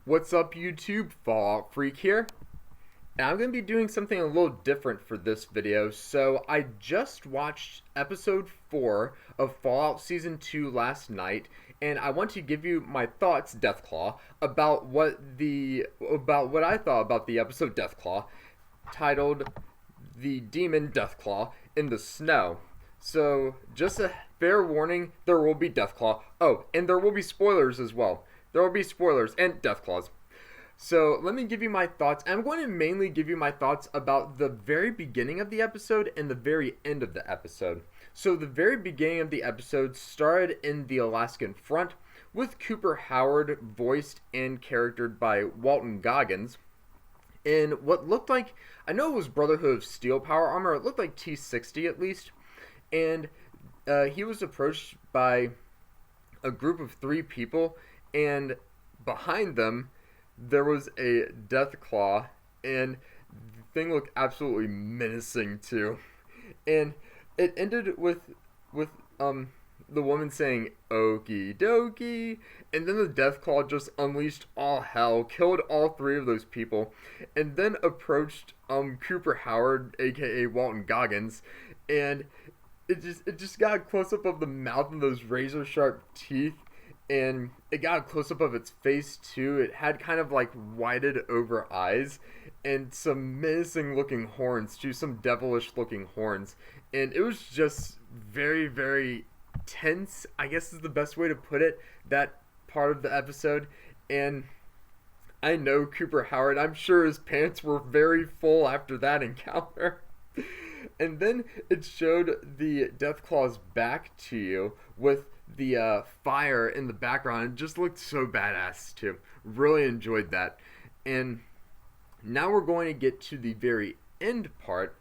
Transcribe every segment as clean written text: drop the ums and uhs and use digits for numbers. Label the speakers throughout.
Speaker 1: What's up, YouTube? Fallout Freak here. And I'm going to be doing something a little different for this video. So I just watched episode 4 of Fallout Season 2 last night, and I want to give you my thoughts, Deathclaw, about what I thought about the episode Deathclaw, titled The Demon Deathclaw in the Snow. So, just a fair warning, there will be Deathclaw. Oh, and there will be spoilers as well. There will be spoilers and Deathclaws. So let me give you my thoughts. I'm going to mainly give you my thoughts about the very beginning of the episode and the very end of the episode. So the very beginning of the episode started in the Alaskan front with Cooper Howard voiced and charactered by Walton Goggins in what looked like, I know it was Brotherhood of Steel power armor, it looked like T-60 at least, and he was approached by a group of 3 people, and behind them there was a Deathclaw, and the thing looked absolutely menacing too. And it ended with the woman saying "Okie dokie," and then the Deathclaw just unleashed all hell, killed all 3 of those people, and then approached Cooper Howard, aka Walton Goggins, and it just got a close up of the mouth and those razor sharp teeth. And it got a close-up of its face, too. It had kind of, like, whited over eyes and some menacing-looking horns, too. Some devilish-looking horns. And it was just very, very tense, I guess is the best way to put it, that part of the episode. And I know Cooper Howard, I'm sure his pants were very full after that encounter. And then it showed the Deathclaw's back to you with the fire in the background. It just looked so badass too. Really enjoyed that. And now we're going to get to the very end part.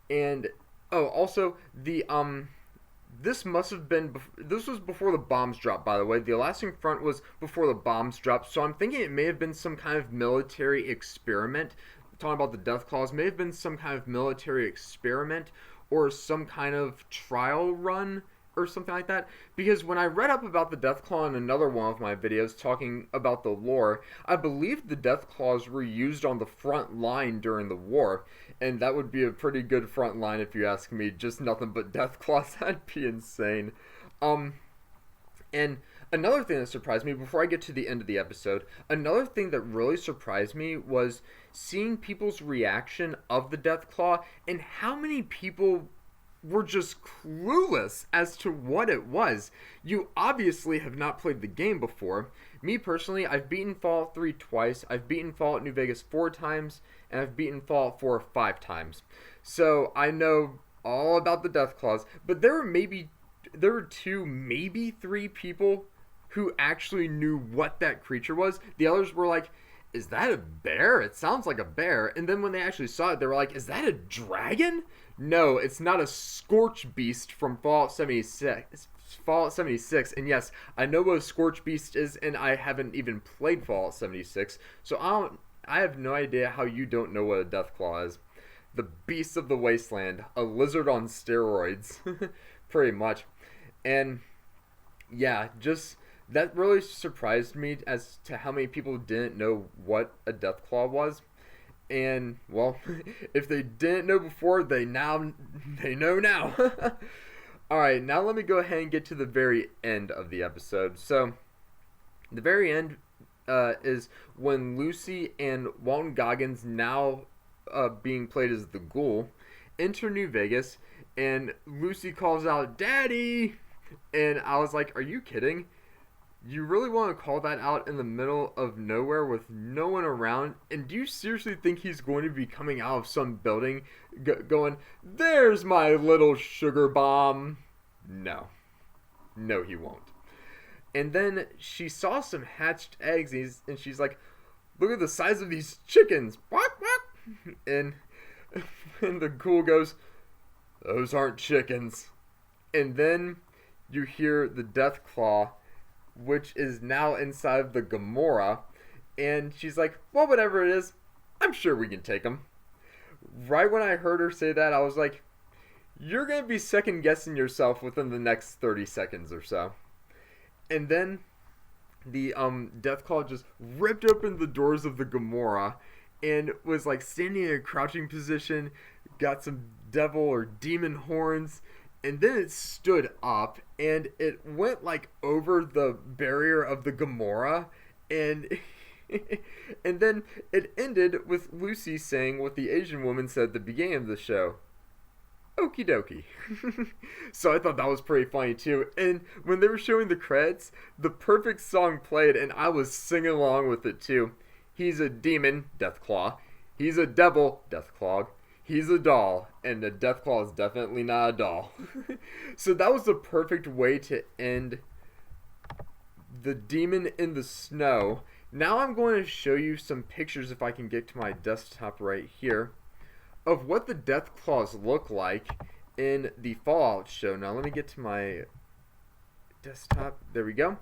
Speaker 1: And also the this must have been this was before the bombs dropped, by the way. The Alaskan front was before the bombs dropped, so I'm thinking it may have been some kind of military experiment. Talking about the Deathclaws, may have been some kind of military experiment or some kind of trial run or something like that. Because when I read up about the Deathclaw in another one of my videos talking about the lore, I believe the Deathclaws were used on the front line during the war, and that would be a pretty good front line if you ask me. Just nothing but Deathclaws. That'd be insane. And another thing that surprised me, before I get to the end of the episode, another thing that really surprised me was seeing people's reaction of the Deathclaw and how many people were just clueless as to what it was. You obviously have not played the game before. Me personally, I've beaten Fallout 3 twice, I've beaten Fallout New Vegas 4 times, and I've beaten Fallout 4 5 times. So I know all about the Deathclaws, but there were 2, maybe 3 people who actually knew what that creature was. The others were like, is that a bear? It sounds like a bear. And then when they actually saw it, they were like, is that a dragon? No, it's not a scorch beast from Fallout 76. Fallout 76. And yes, I know what a scorch beast is, and I haven't even played Fallout 76. So I have no idea how you don't know what a Deathclaw is. The beast of the wasteland, a lizard on steroids. Pretty much. And yeah, just that really surprised me as to how many people didn't know what a Deathclaw was. And well, if they didn't know before, they know now. Alright, now let me go ahead and get to the very end of the episode. So the very end is when Lucy and Walton Goggins, now being played as the Ghoul, enter New Vegas, and Lucy calls out, "Daddy!" And I was like, are you kidding? You really want to call that out in the middle of nowhere with no one around? And do you seriously think he's going to be coming out of some building going, "There's my little sugar bomb"? No. No, he won't. And then she saw some hatched eggs, and she's like, "Look at the size of these chickens." Quack, quack. And the Ghoul goes, "Those aren't chickens." And then you hear the Deathclaw, which is now inside of the Gamora, and she's like, "Well, whatever it is, I'm sure we can take them." Right when I heard her say that, I was like, you're going to be second guessing yourself within the next 30 seconds or so. And then the Deathclaw just ripped open the doors of the Gamorra and was like standing in a crouching position, got some devil or demon horns, and then it stood up and it went like over the barrier of the Gamorra, and and then it ended with Lucy saying what the Asian woman said at the beginning of the show. Okie dokie. So I thought that was pretty funny too. And when they were showing the credits, the perfect song played and I was singing along with it too. He's a demon, Deathclaw. He's a devil, Deathclaw. He's a doll, and the Deathclaw is definitely not a doll. So that was the perfect way to end the demon in the snow. Now I'm going to show you some pictures, if I can get to my desktop right here, of what the Deathclaws look like in the Fallout show. Now let me get to my desktop. There we go.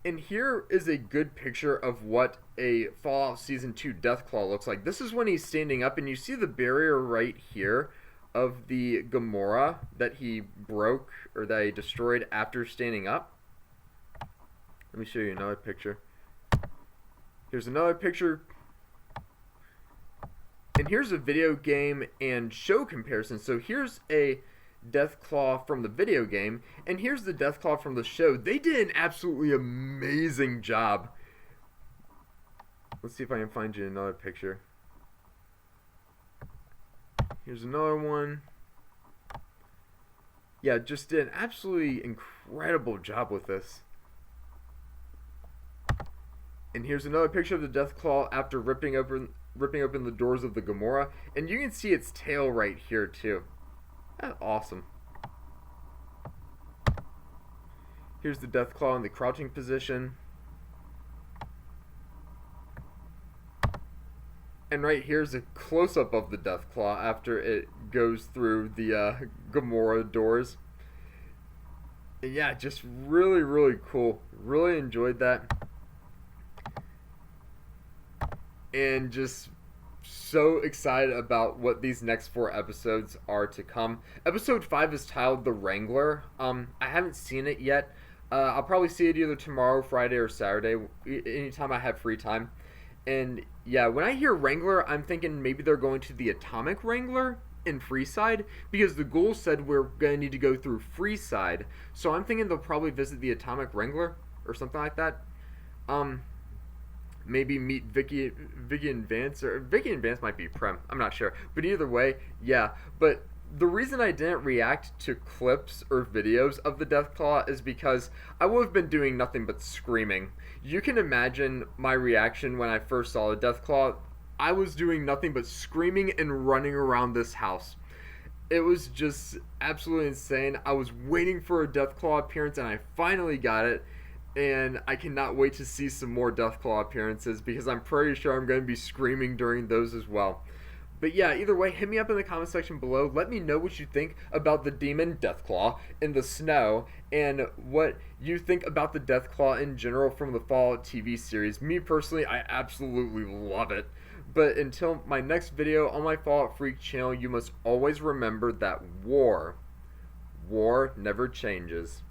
Speaker 1: And here is a good picture of what a Fallout Season 2 Deathclaw looks like. This is when he's standing up, and you see the barrier right here of the Gamorra that he broke, or that he destroyed after standing up. Let me show you another picture. Here's another picture. And here's a video game and show comparison. So here's a Deathclaw from the video game, and here's the Deathclaw from the show. They did an absolutely amazing job. Let's see if I can find you another picture. Here's another one. Yeah, just did an absolutely incredible job with this. And here's another picture of the Deathclaw after ripping open the doors of the Gamorra, and you can see its tail right here too. That's awesome. Here's the Deathclaw in the crouching position. And right here's a close-up of the Deathclaw after it goes through the Gamorra doors. And yeah, just really, really cool. Really enjoyed that. And just so excited about what these next 4 episodes are to come. Episode 5 is titled The Wrangler. I haven't seen it yet. I'll probably see it either tomorrow, Friday, or Saturday, anytime I have free time. And yeah, when I hear Wrangler, I'm thinking maybe they're going to the Atomic Wrangler in Freeside, because the ghoul said we're going to need to go through Freeside. So I'm thinking they'll probably visit the Atomic Wrangler or something like that. Maybe meet Vicky and Vance, or Vicky and Vance might be Prem, I'm not sure. But either way, yeah. But the reason I didn't react to clips or videos of the Deathclaw is because I would have been doing nothing but screaming. You can imagine my reaction when I first saw the Deathclaw. I was doing nothing but screaming and running around this house. It was just absolutely insane. I was waiting for a Deathclaw appearance, and I finally got it. And I cannot wait to see some more Deathclaw appearances, because I'm pretty sure I'm going to be screaming during those as well. But yeah, either way, hit me up in the comment section below. Let me know what you think about the demon Deathclaw in the snow, and what you think about the Deathclaw in general from the Fallout TV series. Me personally, I absolutely love it. But until my next video on my Fallout Freak channel, you must always remember that war never changes.